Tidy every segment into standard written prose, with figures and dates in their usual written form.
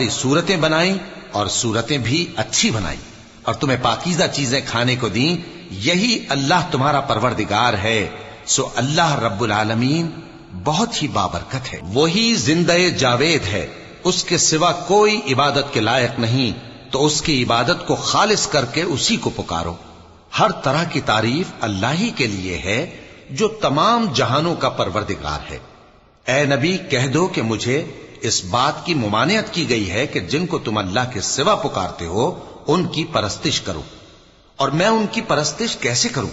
सूरतें बनाई और सूरतें भी अच्छी बनाई और तुम्हें पाकीज़ा चीजें खाने को दी। यही अल्लाह तुम्हारा परवरदिगार है। सो अल्लाह रब्बुल आलमीन बहुत ही बाबरकत है। वही जिंदे जावेद है, उसके सिवा कोई इबादत के लायक नहीं, तो उसकी इबादत को खालिस करके उसी को पुकारो। हर तरह की तारीफ अल्लाह ही के लिए है जो तमाम जहानों का परवरदिगार है। ए नबी, कह दो कि मुझे इस बात की मुमानियत की गई है कि जिनको तुम अल्लाह के सिवा पुकारते हो उनकी परस्तिश करो। और मैं उनकी परस्तिश कैसे करूं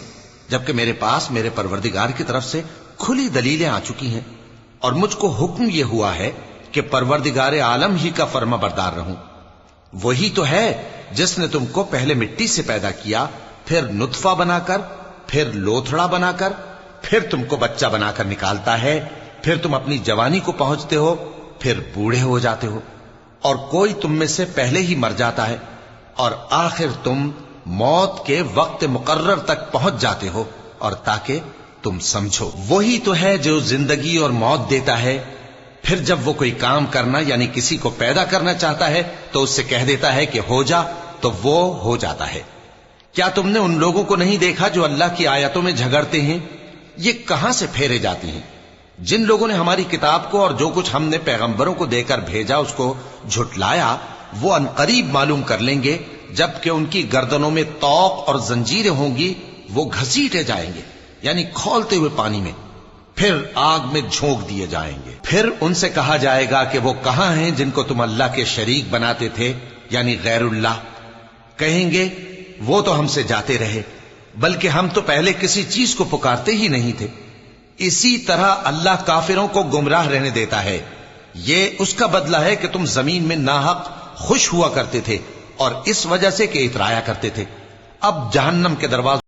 जबकि मेरे पास मेरे परवरदिगार की तरफ से खुली दलीलें आ चुकी हैं और मुझको हुक्म यह हुआ है कि परवरदिगार आलम ही का फर्मा बरदार रहूं। वही तो है जिसने तुमको पहले मिट्टी से पैदा किया, फिर नुत्फा बनाकर, फिर लोथड़ा बनाकर, फिर तुमको बच्चा बनाकर निकालता है, फिर तुम अपनी जवानी को पहुंचते हो, फिर बूढ़े हो जाते हो, और कोई तुम में से पहले ही मर जाता है और आखिर तुम मौत के वक्त मुकर्रर तक पहुंच जाते हो। और ताकि तुम समझो, वही तो है जो जिंदगी और मौत देता है। फिर जब वो कोई काम करना यानी किसी को पैदा करना चाहता है तो उससे कह देता है कि हो जा, तो वो हो जाता है। क्या तुमने उन लोगों को नहीं देखा जो अल्लाह की आयतों में झगड़ते हैं? ये कहां से फेरे जाती हैं? जिन लोगों ने हमारी किताब को और जो कुछ हमने पैगंबरों को देकर भेजा उसको झुटलाया, वो अनकरीब मालूम कर लेंगे जबकि उनकी गर्दनों में तौक और जंजीरें होंगी। वो घसीटे जाएंगे यानी खौलते हुए पानी में, फिर आग में झोंक दिए जाएंगे। फिर उनसे कहा जाएगा कि वो कहां हैं जिनको तुम अल्लाह के शरीक बनाते थे यानी गैरुल्लाह। कहेंगे वो तो हमसे जाते रहे, बल्कि हम तो पहले किसी चीज को पुकारते ही नहीं थे। इसी तरह अल्लाह काफिरों को गुमराह रहने देता है। ये उसका बदला है कि तुम जमीन में नाहक खुश हुआ करते थे और इस वजह से कि इतराया करते थे। अब जहन्नम के दरवाजे